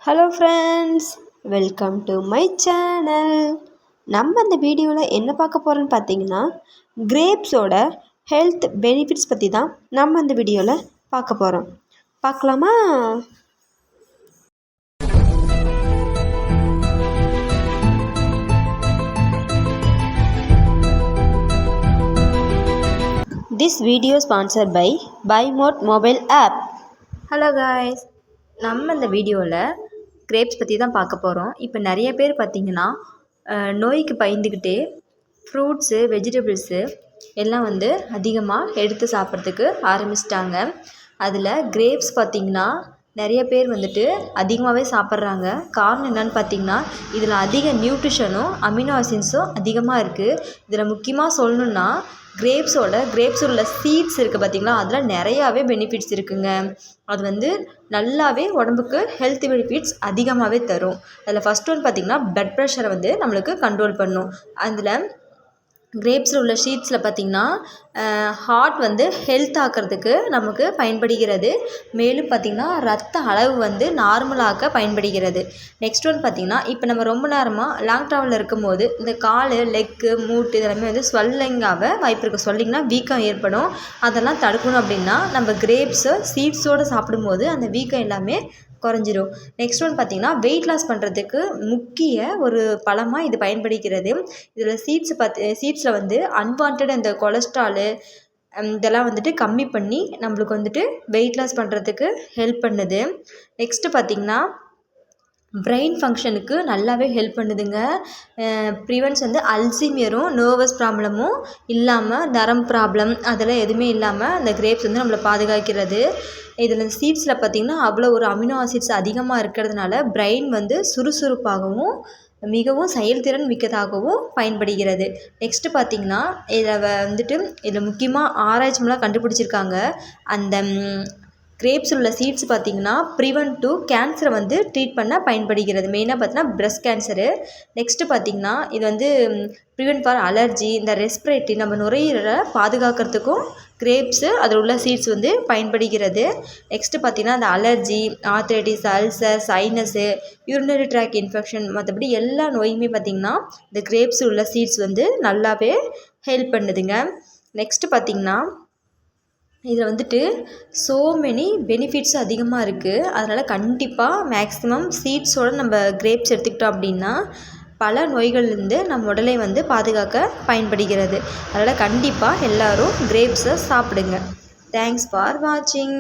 Hello friends, welcome to my channel. நம்ம இந்த வீடியோவில் என்ன பார்க்க போகிறோன்னு பார்த்தீங்கன்னா, கிரேப்ஸோட ஹெல்த் பெனிஃபிட்ஸ் பற்றி தான் நம்ம இந்த வீடியோவில் பார்க்க போகிறோம். பார்க்கலாமா? This video sponsored by BuyMode mobile app. Hello guys, நம்ம இந்த வீடியோவில் கிரேப்ஸ் பற்றி தான் பார்க்க போகிறோம். இப்போ நிறைய பேர் பார்த்திங்கன்னா நோய்க்கு பயந்துக்கிட்டே ஃப்ரூட்ஸு, வெஜிடபிள்ஸு எல்லாம் அதிகமாக எடுத்து சாப்பிட்றதுக்கு ஆரம்பிச்சிட்டாங்க. அதில் கிரேப்ஸ் பார்த்திங்கன்னா நிறைய பேர் அதிகமாகவே சாப்பிட்றாங்க. காரணம் என்னென்னு பார்த்திங்கன்னா, இதில் அதிக நியூட்ரிஷனும் அமினோ ஆசிட்ஸும் அதிகமாக இருக்குது. இதில் முக்கியமாக சொல்லணுன்னா கிரேப்ஸ் உள்ள சீட்ஸ் இருக்குது பார்த்திங்களா, அதில் நிறையாவே பெனிஃபிட்ஸ் இருக்குங்க. அது நல்லாவே உடம்புக்கு ஹெல்த் பெனிஃபிட்ஸ் அதிகமாகவே தரும். அதில் ஃபஸ்ட் ஒன் பார்த்திங்கன்னா, பிளட் ப்ரெஷரை நம்மளுக்கு கண்ட்ரோல் பண்ணும். அதில் கிரேப்ஸில் உள்ள ஷீட்ஸில் பார்த்திங்கன்னா ஹார்ட் ஹெல்த் ஆக்கிறதுக்கு நமக்கு பயன்படுகிறது. மேலும் பார்த்திங்கன்னா ரத்த அளவு நார்மலாக்க பயன்படுகிறது. நெக்ஸ்ட் ஒன் பார்த்திங்கன்னா, இப்போ நம்ம ரொம்ப நேரமாக லாங் ட்ராவலில் இருக்கும்போது இந்த கால், லெக்கு, மூட்டு இதெல்லாமே ஸ்வெல்லிங்காக வாய்ப்பு இருக்குது. ஸ்வெல்லிங்னா வீக்கம் ஏற்படும். அதெல்லாம் தடுக்கணும் அப்படின்னா நம்ம கிரேப்ஸை சீட்ஸோடு சாப்பிடும்போது அந்த வீக்கம் எல்லாமே குறைஞ்சிரும். நெக்ஸ்ட் ஒன் பார்த்திங்கன்னா, வெயிட் லாஸ் பண்ணுறதுக்கு முக்கிய ஒரு பழமாக இது பயன்படுகிறது. இதில் சீட்ஸில் அன்வான்ட் அந்த கொலஸ்ட்ராலு இதெல்லாம் கம்மி பண்ணி நம்மளுக்கு வெயிட் லாஸ் பண்ணுறதுக்கு ஹெல்ப் பண்ணுது. நெக்ஸ்ட்டு பார்த்திங்கன்னா, பிரெயின் ஃபங்க்ஷனுக்கு நல்லாவே ஹெல்ப் பண்ணுதுங்க. ப்ரிவென்ட்ஸ் அல்சீமியரும் நர்வஸ் ப்ராப்ளமும் இல்லாமல், நரம் ப்ராப்ளம் அதெல்லாம் எதுவுமே இல்லாமல் அந்த கிரேப்ஸ் நம்மளை பாதுகாக்கிறது. இதில் சீட்ஸில் பார்த்திங்கன்னா அவ்வளோ ஒரு அமினோ ஆசிட்ஸ் அதிகமாக இருக்கிறதுனால பிரெயின் சுறுசுறுப்பாகவும் மிகவும் செயல்திறன் மிக்கதாகவும் பயன்படுகிறது. நெக்ஸ்ட்டு பார்த்திங்கன்னா, இதில் முக்கியமாக ஆராய்ச்சிலாம் கண்டுபிடிச்சிருக்காங்க. அந்த கிரேப்ஸில் உள்ள சீட்ஸ் பார்த்திங்கன்னா ப்ரிவென்ட் டு கேன்சரை ட்ரீட் பண்ண பயன்படுகிறது. மெயினாக பார்த்தீங்கன்னா பிரெஸ்ட் கேன்சரு. நெக்ஸ்ட்டு பார்த்திங்கன்னா, இது ப்ரிவென்ட் ஃபார் அலர்ஜி, இந்த ரெஸ்பிரேட்டரி நம்ம நுரையீரலை பாதுகாக்கிறதுக்கும் கிரேப்ஸு அதில் உள்ள சீட்ஸ் பயன்படுகிறது. நெக்ஸ்ட்டு பார்த்திங்கன்னா, அந்த allergy, arthritis, ulcer, sinus, urinary tract infection மற்றபடி எல்லா நோயுமே பார்த்திங்கன்னா இந்த கிரேப்ஸில் உள்ள சீட்ஸ் நல்லாவே ஹெல்ப் பண்ணுதுங்க. நெக்ஸ்ட்டு பார்த்திங்கன்னா, இதில் ஸோ மெனி பெனிஃபிட்ஸ் அதிகமாக இருக்குது. அதனால் கண்டிப்பாக மேக்ஸிமம் சீட்ஸோடு நம்ம கிரேப்ஸ் எடுத்துக்கிட்டோம் அப்படின்னா பல நோய்கள்லேருந்து நம்ம உடலை பாதுகாக்க பயன்படுகிறது. அதனால் கண்டிப்பாக எல்லோரும் கிரேப்ஸை சாப்பிடுங்க. தேங்க்ஸ் ஃபார் வாட்சிங்.